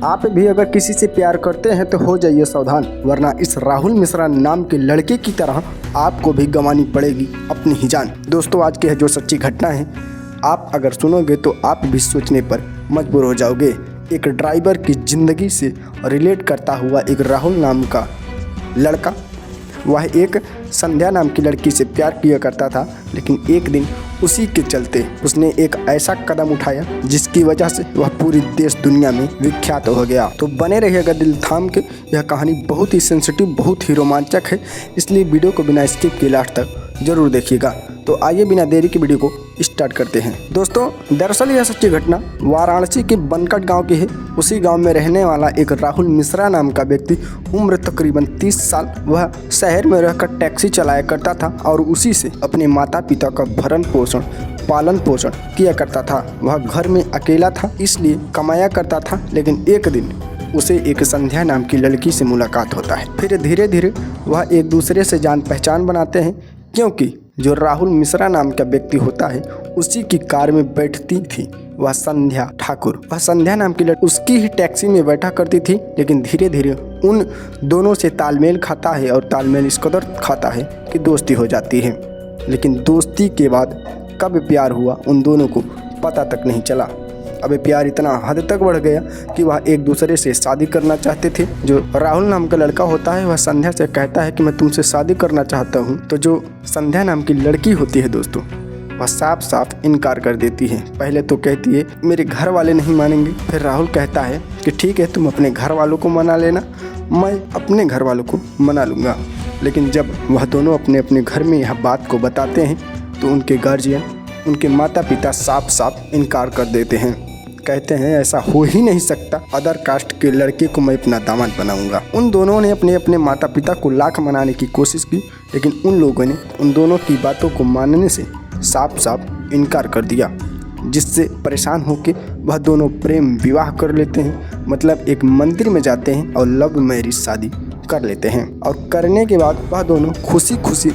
आप भी अगर किसी से प्यार करते हैं तो हो जाइए सावधान, वरना इस राहुल मिश्रा नाम के लड़के की तरह आपको भी गंवानी पड़ेगी अपनी ही जान। दोस्तों, आज की है जो सच्ची घटना है, आप अगर सुनोगे तो आप भी सोचने पर मजबूर हो जाओगे। एक ड्राइवर की ज़िंदगी से रिलेट करता हुआ एक राहुल नाम का लड़का, वह एक संध्या नाम की लड़की से प्यार किया करता था, लेकिन एक दिन उसी के चलते उसने एक ऐसा कदम उठाया जिसकी वजह से वह पूरी देश दुनिया में विख्यात हो गया। तो बने रहिएगा दिल थाम के, यह कहानी बहुत ही सेंसिटिव, बहुत ही रोमांचक है, इसलिए वीडियो को बिना स्किप के लास्ट तक जरूर देखिएगा। तो आइए बिना देरी की वीडियो को स्टार्ट करते हैं। दोस्तों, दरअसल यह सच्ची घटना वाराणसी के बनकट गांव की है। उसी गांव में रहने वाला एक राहुल मिश्रा नाम का व्यक्ति, उम्र तकरीबन 30 साल, वह शहर में रहकर टैक्सी चलाया करता था और उसी से अपने माता पिता का भरण पोषण, पालन पोषण किया करता था। वह घर में अकेला था, इसलिए कमाया करता था। लेकिन एक दिन उसे एक संध्या नाम की लड़की से मुलाकात होता है। फिर धीरे धीरे वह एक दूसरे से जान पहचान बनाते हैं, क्योंकि जो राहुल मिश्रा नाम का व्यक्ति होता है उसी की कार में बैठती थी वह संध्या ठाकुर। वह संध्या नाम की लड़की उसकी ही टैक्सी में बैठा करती थी। लेकिन धीरे धीरे उन दोनों से तालमेल खाता है और तालमेल इस कदर खाता है कि दोस्ती हो जाती है। लेकिन दोस्ती के बाद कब प्यार हुआ उन दोनों को पता तक नहीं चला। अब प्यार इतना हद तक बढ़ गया कि वह एक दूसरे से शादी करना चाहते थे। जो राहुल नाम का लड़का होता है वह संध्या से कहता है कि मैं तुमसे शादी करना चाहता हूँ। तो जो संध्या नाम की लड़की होती है दोस्तों, वह साफ साफ इनकार कर देती है। पहले तो कहती है मेरे घर वाले नहीं मानेंगे, फिर राहुल कहता है कि ठीक है, तुम अपने घर वालों को मना लेना, मैं अपने घर वालों को मना लूँगा। लेकिन जब वह दोनों अपने अपने घर में यह बात को बताते हैं तो उनके गार्जियन, उनके माता पिता साफ साफ इनकार कर देते हैं। कहते हैं ऐसा हो ही नहीं सकता, अदर कास्ट के लड़के को मैं अपना दामाद बनाऊंगा। उन दोनों ने अपने अपने माता पिता को लाख मनाने की कोशिश की, लेकिन उन लोगों ने उन दोनों की बातों को मानने से साफ साफ इनकार कर दिया, जिससे परेशान होकर वह दोनों प्रेम विवाह कर लेते हैं। मतलब एक मंदिर में जाते हैं और लव मैरिज शादी कर लेते हैं। और करने के बाद वह दोनों खुशी खुशी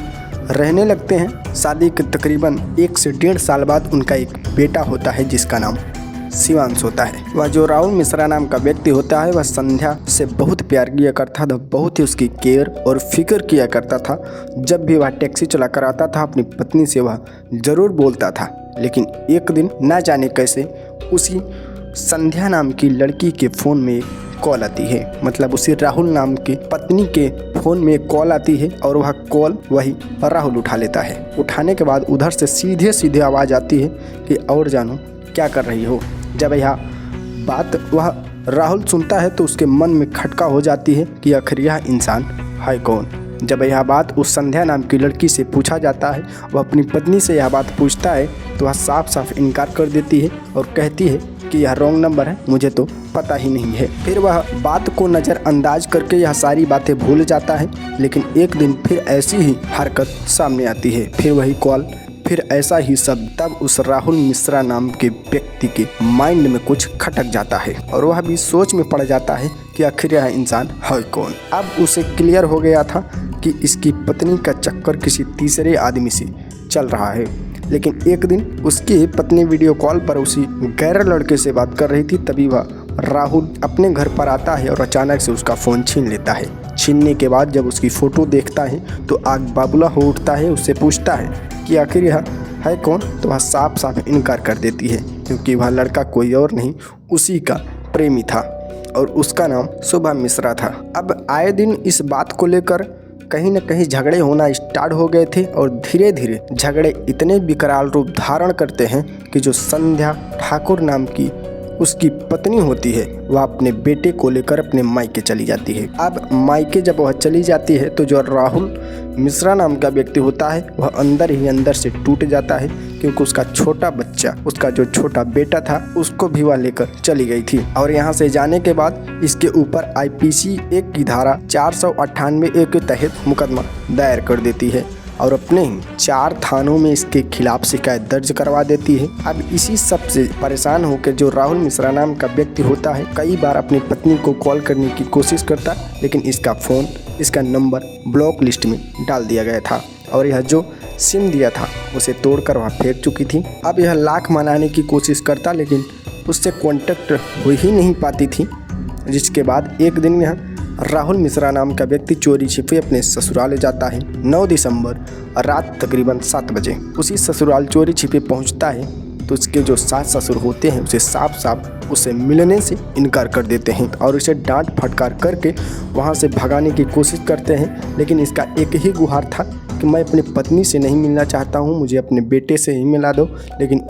रहने लगते हैं। शादी के तकरीबन 1 से 1.5 साल बाद उनका एक बेटा होता है जिसका नाम शिवांश होता है। वह जो राहुल मिश्रा नाम का व्यक्ति होता है वह संध्या से बहुत प्यार किया करता था, बहुत ही उसकी केयर और फिक्र किया करता था। जब भी वह टैक्सी चला कर आता था अपनी पत्नी से वह ज़रूर बोलता था। लेकिन एक दिन ना जाने कैसे उसी संध्या नाम की लड़की के फ़ोन में कॉल आती है। मतलब उसी राहुल नाम की पत्नी के फ़ोन में कॉल आती है और वह कॉल वही राहुल उठा लेता है। उठाने के बाद उधर से सीधे सीधे आवाज़ आती है कि और जानो क्या कर रही हो। जब यह बात वह राहुल सुनता है तो उसके मन में खटका हो जाती है कि आखिर यह इंसान है कौन। जब यह बात उस संध्या नाम की लड़की से पूछा जाता है, वह अपनी पत्नी से यह बात पूछता है तो वह साफ साफ इनकार कर देती है और कहती है कि यह रॉन्ग नंबर है, मुझे तो पता ही नहीं है। फिर वह बात को नज़रअंदाज करके यह सारी बातें भूल जाता है। लेकिन एक दिन फिर ऐसी ही हरकत सामने आती है, फिर वही कॉल, फिर ऐसा ही सब। तब उस राहुल मिश्रा नाम के व्यक्ति के माइंड में कुछ खटक जाता है और वह भी सोच में पड़ जाता है कि आखिर यह इंसान है कौन। अब उसे क्लियर हो गया था कि इसकी पत्नी का चक्कर किसी तीसरे आदमी से चल रहा है। लेकिन एक दिन उसकी पत्नी वीडियो कॉल पर उसी गैर लड़के से बात कर रही थी। तभी वह राहुल अपने घर पर आता है और अचानक से उसका फ़ोन छीन लेता है। छीनने के बाद जब उसकी फ़ोटो देखता है तो आग बाबूला हो उठता है। उससे पूछता है कि आखिर यह है कौन, तो वह साफ साफ इनकार कर देती है, क्योंकि वह लड़का कोई और नहीं उसी का प्रेमी था और उसका नाम शुभम मिश्रा था। अब आए दिन इस बात को लेकर कहीं न कहीं झगड़े होना स्टार्ट हो गए थे और धीरे धीरे झगड़े इतने विकराल रूप धारण करते हैं कि जो संध्या ठाकुर नाम की उसकी पत्नी होती है वह अपने बेटे को लेकर अपने मायके चली जाती है। अब मायके जब वह चली जाती है तो जो राहुल मिश्रा नाम का व्यक्ति होता है वह अंदर ही अंदर से टूट जाता है, क्योंकि उसका छोटा बच्चा, उसका जो छोटा बेटा था, उसको भी वह लेकर चली गई थी। और यहाँ से जाने के बाद इसके ऊपर IPC 1 की धारा 498A के तहत मुकदमा दायर कर देती है। और अपने ही 4 थानों में इसके खिलाफ शिकायत दर्ज करवा देती है। अब इसी सब से परेशान होकर जो राहुल मिश्रा नाम का व्यक्ति होता है कई बार अपनी पत्नी को कॉल करने की कोशिश करता, लेकिन इसका फ़ोन, इसका नंबर ब्लॉक लिस्ट में डाल दिया गया था और यह जो सिम दिया था उसे तोड़कर वह फेंक चुकी थी। अब यह लाख मनाने की कोशिश करता, लेकिन उससे कॉन्टेक्ट हो ही नहीं पाती थी। जिसके बाद एक दिन यह राहुल मिश्रा नाम का व्यक्ति चोरी छिपे अपने ससुराल जाता है। 9 दिसंबर रात तकरीबन 7 बजे उसी ससुराल चोरी छिपे पहुंचता है तो उसके जो सास ससुर होते हैं उसे साफ साफ उसे मिलने से इनकार कर देते हैं और उसे डांट फटकार करके वहां से भगाने की कोशिश करते हैं। लेकिन इसका एक ही गुहार था कि मैं अपनी पत्नी से नहीं मिलना चाहता हूं, मुझे अपने बेटे से ही मिला दो। लेकिन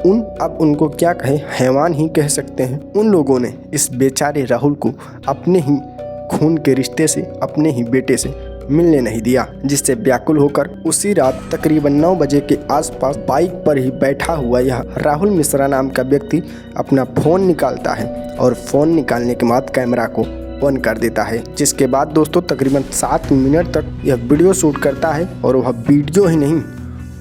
अब उनको क्या कहें, हैवान ही कह सकते हैं। उन लोगों ने इस बेचारे राहुल को अपने ही खून के रिश्ते से, अपने ही बेटे से मिलने नहीं दिया, जिससे व्याकुल होकर उसी रात तकरीबन 9 बजे के आसपास बाइक पर ही बैठा हुआ यह राहुल मिश्रा नाम का व्यक्ति अपना फ़ोन निकालता है और फ़ोन निकालने के बाद कैमरा को ऑन कर देता है। जिसके बाद दोस्तों तकरीबन 7 मिनट तक यह वीडियो शूट करता है और वह वीडियो ही नहीं,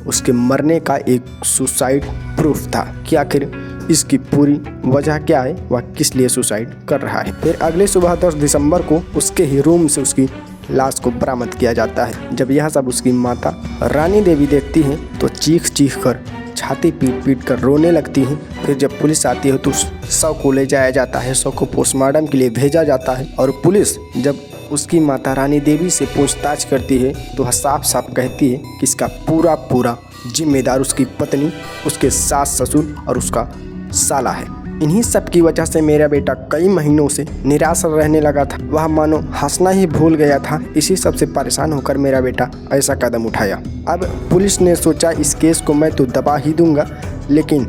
उसके मरने का एक सुसाइड प्रूफ था कि आखिर इसकी पूरी वजह क्या है, वह किस लिए सुसाइड कर रहा है। फिर अगले सुबह 10 दिसंबर को उसके ही रूम से उसकी लाश को बरामद किया जाता है। जब यह सब उसकी माता रानी देवी देखती हैं तो चीख कर छाती पीट कर रोने लगती हैं। फिर जब पुलिस आती है तो शव को ले जाया जाता है, शव को पोस्टमार्टम के लिए भेजा जाता है और पुलिस जब उसकी माता रानी देवी से पूछताछ करती है तो वह साफ साफ कहती है कि इसका पूरा जिम्मेदार उसकी पत्नी, उसके सास ससुर और उसका साला है। इन्हीं सब की वजह से मेरा बेटा कई महीनों से निराश रहने लगा था, वह मानो हंसना ही भूल गया था। इसी सब से परेशान होकर मेरा बेटा ऐसा कदम उठाया। अब पुलिस ने सोचा इस केस को मैं तो दबा ही दूंगा, लेकिन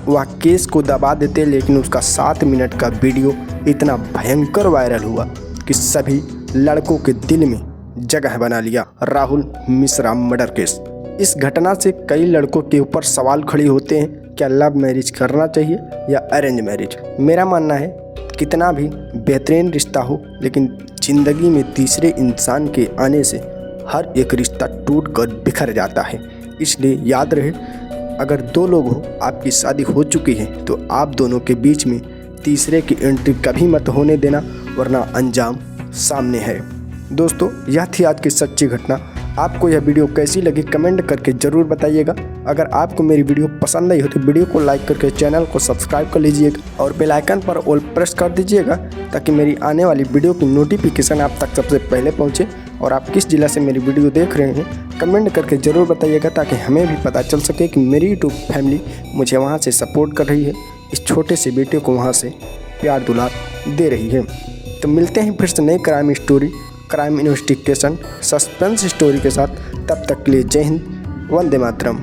वह केस को दबा देते, लेकिन उसका 7 मिनट का वीडियो इतना भयंकर वायरल हुआ कि सभी लड़कों के दिल में जगह बना लिया। Rahul Mishra murder case. इस घटना से कई लड़कों के ऊपर सवाल खड़े होते हैं, क्या लव मैरिज करना चाहिए या अरेंज मैरिज। मेरा मानना है कितना भी बेहतरीन रिश्ता हो, लेकिन ज़िंदगी में तीसरे इंसान के आने से हर एक रिश्ता टूट कर बिखर जाता है। इसलिए याद रहे, अगर 2 लोग हो, आपकी शादी हो चुकी है तो आप दोनों के बीच में तीसरे की एंट्री कभी मत होने देना, वरना अंजाम सामने है। दोस्तों यह थी आज की सच्ची घटना। आपको यह वीडियो कैसी लगी कमेंट करके ज़रूर बताइएगा। अगर आपको मेरी वीडियो पसंद आई हो तो वीडियो को लाइक करके चैनल को सब्सक्राइब कर लीजिएगा और बेल आइकन पर ऑल प्रेस कर दीजिएगा ताकि मेरी आने वाली वीडियो की नोटिफिकेशन आप तक सबसे पहले पहुंचे। और आप किस जिला से मेरी वीडियो देख रहे हैं कमेंट करके ज़रूर बताइएगा ताकि हमें भी पता चल सके कि मेरी यूट्यूब फैमिली मुझे वहाँ से सपोर्ट कर रही है, इस छोटे से बेटे को वहाँ से प्यार दुलार दे रही है। तो मिलते हैं फिर से नई crime story, crime investigation, suspense story के साथ। तब तक के लिए जय हिंद, वंदे मातरम।